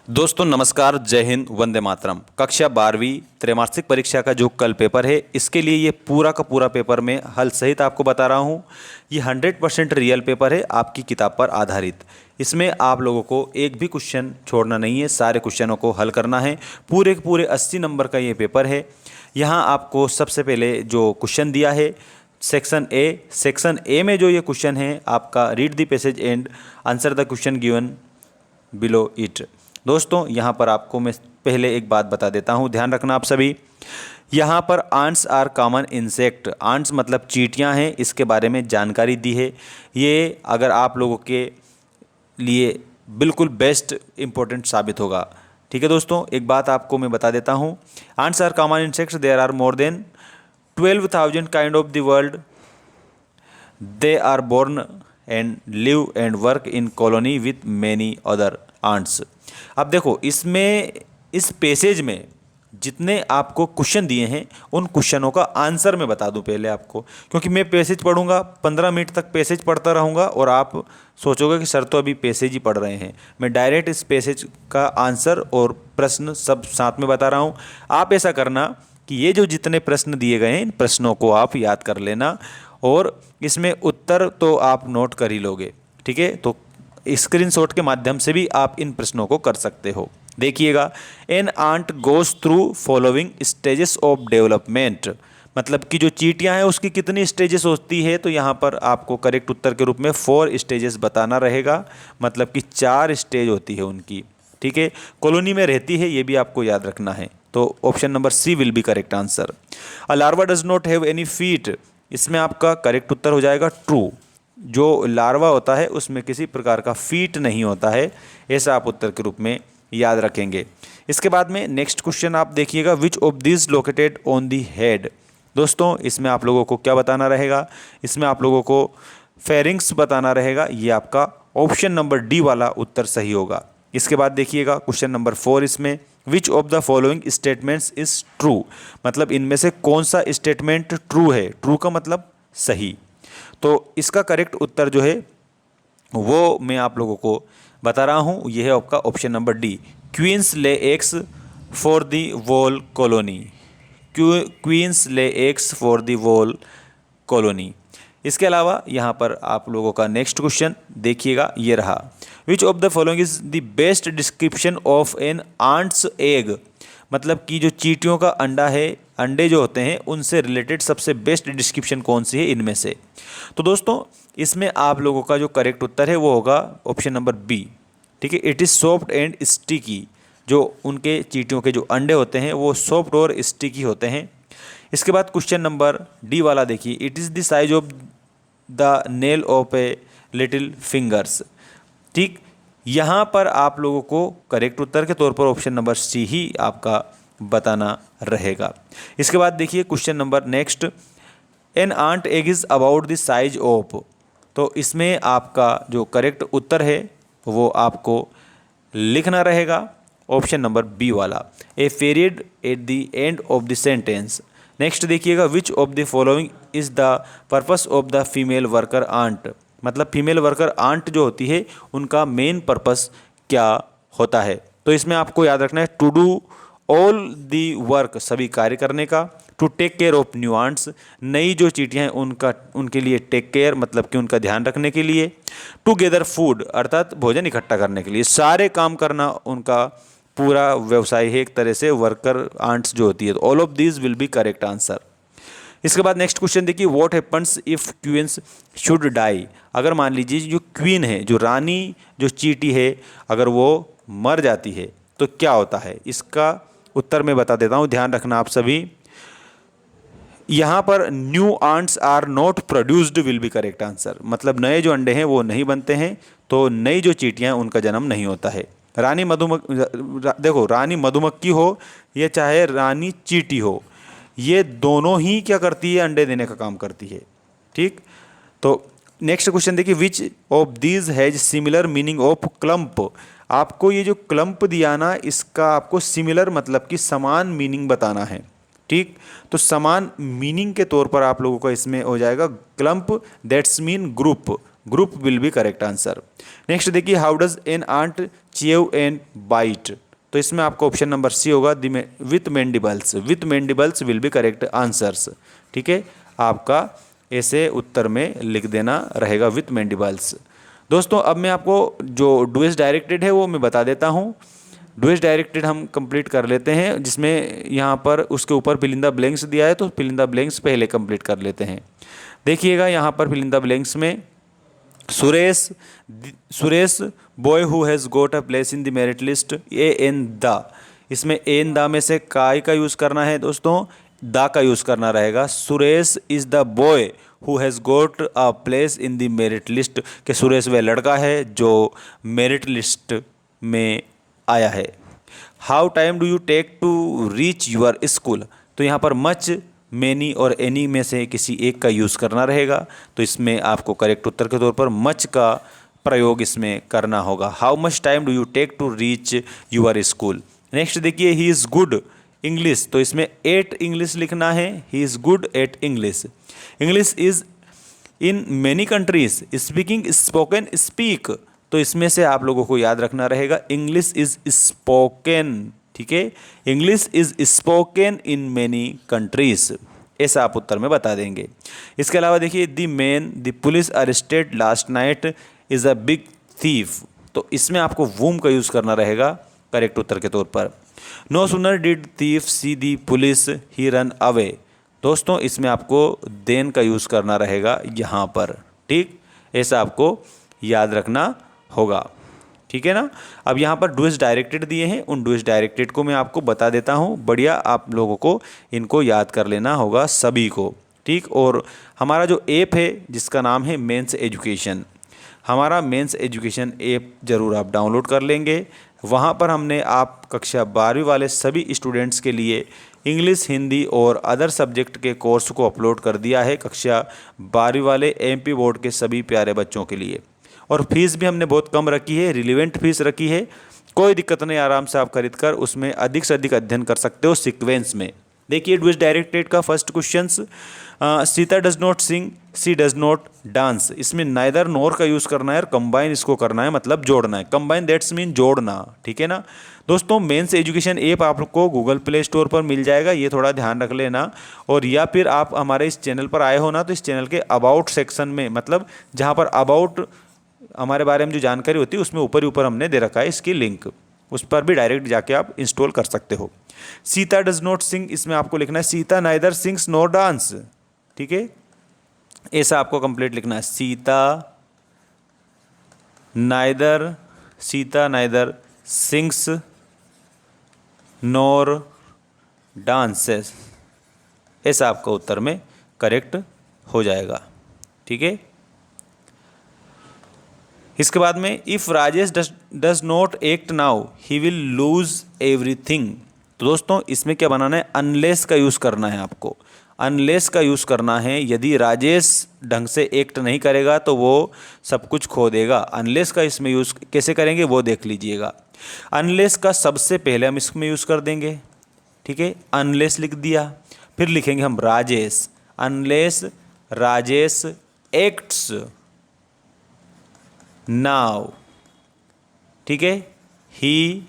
दोस्तों नमस्कार, जय हिंद, वंदे मातरम। कक्षा 12वीं त्रैमासिक परीक्षा का जो कल पेपर है, इसके लिए ये पूरा का पूरा पेपर मैं हल सहित आपको बता रहा हूँ। ये 100% रियल पेपर है, आपकी किताब पर आधारित। इसमें आप लोगों को एक भी क्वेश्चन छोड़ना नहीं है, सारे क्वेश्चनों को हल करना है। पूरे के पूरे 80 नंबर का ये पेपर है। यहाँ आपको सबसे पहले जो क्वेश्चन दिया है सेक्शन ए में जो ये क्वेश्चन है आपका, read the passage and answer the question given below it. दोस्तों यहाँ पर आपको मैं पहले एक बात बता देता हूँ, ध्यान रखना आप सभी। यहाँ पर ants are common insect, ants मतलब चींटियाँ हैं, इसके बारे में जानकारी दी है। ये अगर आप लोगों के लिए बिल्कुल बेस्ट इम्पोर्टेंट साबित होगा। ठीक है दोस्तों, एक बात आपको मैं बता देता हूँ। Ants are common insects, there are more than 12,000 kind of the world. They are born and live and work in colony with many other ants. अब देखो, इसमें इस पैसेज में जितने आपको क्वेश्चन दिए हैं उन क्वेश्चनों का आंसर मैं बता दूं पहले आपको, क्योंकि मैं पैसेज पढ़ूंगा, 15 मिनट तक पैसेज पढ़ता रहूंगा और आप सोचोगे कि सर तो अभी पैसेज ही पढ़ रहे हैं। मैं डायरेक्ट इस पैसेज का आंसर और प्रश्न सब साथ में बता रहा हूं। आप ऐसा करना कि ये जो जितने प्रश्न दिए गए हैं इन प्रश्नों को आप याद कर लेना, और इसमें उत्तर तो आप नोट कर ही लोगे। ठीक है, तो स्क्रीनशॉट के माध्यम से भी आप इन प्रश्नों को कर सकते हो। देखिएगा, an ant goes through following stages of development, मतलब कि जो चींटियां हैं उसकी कितनी स्टेजेस होती है, तो यहाँ पर आपको करेक्ट उत्तर के रूप में 4 स्टेजेस बताना रहेगा, मतलब कि 4 स्टेज होती है उनकी। ठीक है, कॉलोनी में रहती है, ये भी आपको याद रखना है। तो option number C will be correct answer. A larva does not have any feet, इसमें आपका करेक्ट उत्तर हो जाएगा ट्रू। जो लार्वा होता है उसमें किसी प्रकार का फीट नहीं होता है, ऐसा आप उत्तर के रूप में याद रखेंगे। इसके बाद में नेक्स्ट क्वेश्चन आप देखिएगा, which of this located on the head. दोस्तों इसमें आप लोगों को क्या बताना रहेगा, इसमें आप लोगों को फेरिंग्स बताना रहेगा। ये आपका ऑप्शन नंबर डी वाला उत्तर सही होगा। इसके बाद देखिएगा क्वेश्चन नंबर 4, इसमें विच of the following statements is true, मतलब इनमें से कौन सा स्टेटमेंट ट्रू है। ट्रू का मतलब सही। तो इसका करेक्ट उत्तर जो है वो मैं आप लोगों को बता रहा हूँ, यह है आपका option number D, queens lay eggs for the whole colony. Queens lay eggs for the whole colony. इसके अलावा यहाँ पर आप लोगों का नेक्स्ट क्वेश्चन देखिएगा, ये रहा, which of the following is the best description of an ants egg, मतलब कि जो चींटियों का अंडा है, अंडे जो होते हैं उनसे रिलेटेड सबसे बेस्ट डिस्क्रिप्शन कौन सी है इनमें से। तो दोस्तों इसमें आप लोगों का जो करेक्ट उत्तर है वो होगा ऑप्शन नंबर बी। ठीक है, it is soft and sticky, जो उनके चींटियों के जो अंडे होते हैं वो सॉफ्ट और स्टिकी होते हैं। इसके बाद क्वेश्चन नंबर डी वाला देखिए, it is the size of the nail of a little fingers. ठीक, यहाँ पर आप लोगों को करेक्ट उत्तर के तौर पर ऑप्शन नंबर सी ही आपका बताना रहेगा। इसके बाद देखिए question number next, an ant egg is about the size of, तो इसमें आपका जो करेक्ट उत्तर है वो आपको लिखना रहेगा ऑप्शन नंबर बी वाला, a period at the end of the sentence. Next देखिएगा, which of the following is the purpose of the female worker ant, मतलब फीमेल वर्कर आंट जो होती है उनका मेन पर्पस क्या होता है। तो इसमें आपको याद रखना है, to do all the work, सभी कार्य करने का, to take care of new ants, नई जो चींटियाँ हैं उनके लिए टेक केयर मतलब कि उनका ध्यान रखने के लिए, टू गेदर फूड अर्थात भोजन इकट्ठा करने के लिए, सारे काम करना उनका पूरा व्यवसाय है एक तरह से वर्कर आंट्स जो होती है। तो all of these will be correct answer. इसके बाद नेक्स्ट क्वेश्चन देखिए, what happens if queens should die, अगर मान लीजिए जो क्वीन है, जो रानी जो चींटी है, अगर वो मर जाती है तो क्या होता है। इसका उत्तर मैं बता देता हूँ, ध्यान रखना आप सभी। यहाँ पर new ants are not produced will be correct answer, मतलब नए जो अंडे हैं वो नहीं बनते हैं, तो नई जो चींटियाँ हैं उनका जन्म नहीं होता है। रानी देखो, रानी मधुमक्खी हो या चाहे रानी चींटी हो, ये दोनों ही क्या करती है, अंडे देने का काम करती है। ठीक, तो नेक्स्ट क्वेश्चन देखिए, which of these has similar meaning of clump, आपको ये जो क्लम्प दिया ना, इसका आपको सिमिलर मतलब कि समान मीनिंग बताना है। ठीक, तो समान मीनिंग के तौर पर आप लोगों को इसमें हो जाएगा clump, that's mean group, group will be correct answer. Next देखिए, how does an ant chew an bite, तो इसमें आपका ऑप्शन नंबर सी होगा, with mandibles, with mandibles will be correct answers. ठीक है, आपका ऐसे उत्तर में लिख देना रहेगा विथ मैंडिबल्स। दोस्तों अब मैं आपको जो डुएस डायरेक्टेड है वो मैं बता देता हूँ। डुएस डायरेक्टेड हम कंप्लीट कर लेते हैं, जिसमें यहाँ पर उसके ऊपर फिल इन द ब्लैंक्स दिया है, तो फिल इन द ब्लैंक्स पहले कंप्लीट कर लेते हैं। देखिएगा यहाँ पर फिल इन द ब्लैंक्स में Suresh boy who has got a place in the merit list, a an the, इसमें एन द में से काय का यूज़ करना है दोस्तों, द का यूज़ करना रहेगा। Suresh is the boy who has got a place in the merit list, कि सुरेश वह लड़का है जो मेरिट लिस्ट में आया है। How time do you take to reach your school, तो यहाँ पर मच, मैनी और एनी में से किसी एक का यूज़ करना रहेगा, तो इसमें आपको करेक्ट उत्तर के तौर पर मच का प्रयोग इसमें करना होगा। How much time do you take to reach your school. Next देखिए, ही इज़ गुड इंग्लिश, तो इसमें एट इंग्लिश लिखना है, he is good at English. English is in many countries speaking spoken speak, तो इसमें से आप लोगों को याद रखना रहेगा इंग्लिश इज स्पोकन। ठीक है, English is spoken in many countries, ऐसा आप उत्तर में बता देंगे। इसके अलावा देखिए, the man the police arrested last night is a big thief, तो इसमें आपको वूम का यूज़ करना रहेगा करेक्ट उत्तर के तौर पर। No sooner did thief see the police he ran away, दोस्तों इसमें आपको देन का यूज़ करना रहेगा यहाँ पर। ठीक, ऐसा आपको याद रखना होगा। ठीक है ना। अब यहाँ पर डुएस डायरेक्टेड दिए हैं, उन डुएस डायरेक्टेड को मैं आपको बता देता हूँ, बढ़िया आप लोगों को इनको याद कर लेना होगा सभी को। ठीक, और हमारा जो ऐप है जिसका नाम है मेंस एजुकेशन, हमारा मेंस एजुकेशन ऐप ज़रूर आप डाउनलोड कर लेंगे। वहाँ पर हमने आप कक्षा 12वीं वाले सभी स्टूडेंट्स के लिए इंग्लिश, हिंदी और अदर सब्जेक्ट के कोर्स को अपलोड कर दिया है कक्षा 12वीं वाले एमपी बोर्ड के सभी प्यारे बच्चों के लिए। और फीस भी हमने बहुत कम रखी है, रिलीवेंट फीस रखी है, कोई दिक्कत नहीं, आराम से आप खरीद कर उसमें अधिक से अधिक अध्ययन कर सकते हो सीक्वेंस में। देखिए डुएस डायरेक्टेड का first question, Sita does not sing she does not dance, इसमें नाइदर नोर का यूज़ करना है और कंबाइन इसको करना है, मतलब जोड़ना है। कंबाइन दैट्स मीन जोड़ना। ठीक है ना दोस्तों। मेंस एजुकेशन ऐप आपको गूगल प्ले स्टोर पर मिल जाएगा, ये थोड़ा ध्यान रख लेना। और या फिर आप हमारे इस चैनल पर आए हो ना, तो इस चैनल के अबाउट सेक्शन में, मतलब जहाँ पर अबाउट हमारे बारे में जो जानकारी होती है उसमें ऊपर ही ऊपर हमने दे रखा है इसकी लिंक, उस पर भी डायरेक्ट जाके आप इंस्टॉल कर सकते हो। सीता डज नॉट सिंग, इसमें आपको लिखना है Sita neither sings nor dance. ठीक है, ऐसा आपको कंप्लीट लिखना है, Sita neither sings nor dances, ऐसा आपका उत्तर में करेक्ट हो जाएगा। ठीक है, इसके बाद में if Rajesh does not act now he will lose everything, तो दोस्तों इसमें क्या बनाना है, अनलेस का यूज़ करना है आपको, अनलेस का यूज़ करना है। यदि राजेश ढंग से एक्ट नहीं करेगा तो वो सब कुछ खो देगा। अनलेस का इसमें यूज़ कैसे करेंगे वो देख लीजिएगा। अनलेस का सबसे पहले हम इसमें यूज़ कर देंगे। ठीक है, अनलेस लिख दिया, फिर लिखेंगे हम Rajesh, unless Rajesh acts now. ठीक है, he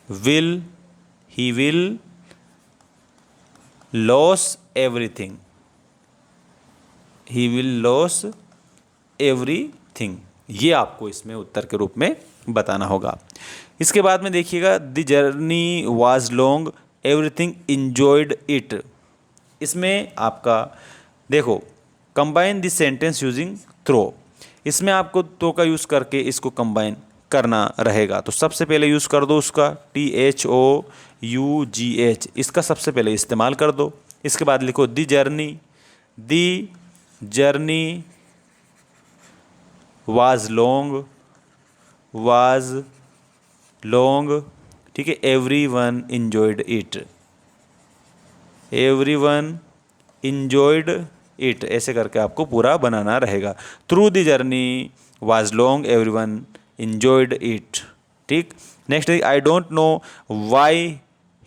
will loss everything, he will loss everything, ये आपको इसमें उत्तर के रूप में बताना होगा। इसके बाद में देखिएगा the journey was long everything enjoyed it, इसमें आपका देखो combine this sentence using though, इसमें आपको तो का यूज़ करके इसको कंबाइन करना रहेगा। तो सबसे पहले यूज़ कर दो उसका THOUGH, इसका सबसे पहले इस्तेमाल कर दो। इसके बाद लिखो दी जर्नी वाज लॉन्ग। ठीक है, एवरीवन इंजॉयड इट, ऐसे करके आपको पूरा बनाना रहेगा। Through the journey was long everyone enjoyed it. ठीक, next I don't know why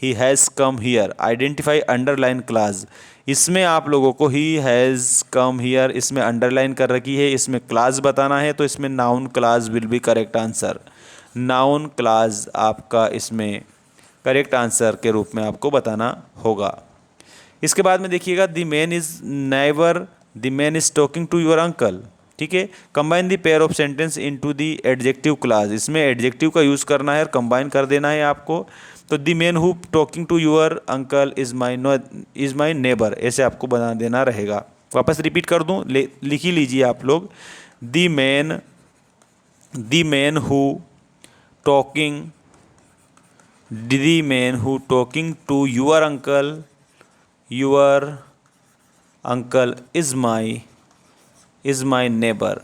he has come here, identify underline class. इसमें आप लोगों को ही हैज़ कम हियर इसमें अंडरलाइन कर रखी है, इसमें क्लास बताना है, तो इसमें noun class will be correct answer. Noun class आपका इसमें करेक्ट आंसर के रूप में आपको बताना होगा। इसके बाद में देखिएगा the man is never, the man is talking to your uncle. ठीक है, combine the pair of sentence into the adjective class. इसमें एडजेक्टिव का यूज़ करना है और कंबाइन कर देना है आपको। तो the man who talking to your uncle is my neighbour, ऐसे आपको बना देना रहेगा। वापस रिपीट कर दूँ, लिख ही लीजिए आप लोग। The man who talking to your uncle is my neighbour.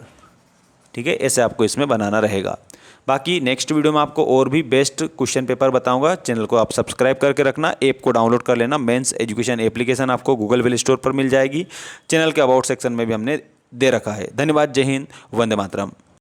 ठीक है, ऐसे आपको इसमें बनाना रहेगा। बाकी नेक्स्ट वीडियो में आपको और भी बेस्ट क्वेश्चन पेपर बताऊंगा। चैनल को आप सब्सक्राइब करके रखना, ऐप को डाउनलोड कर लेना। मेंस एजुकेशन एप्लीकेशन आपको गूगल प्ले स्टोर पर मिल जाएगी। चैनल के अबाउट सेक्शन में भी हमने दे रखा है। धन्यवाद, जय हिंद, वंदे मातरम।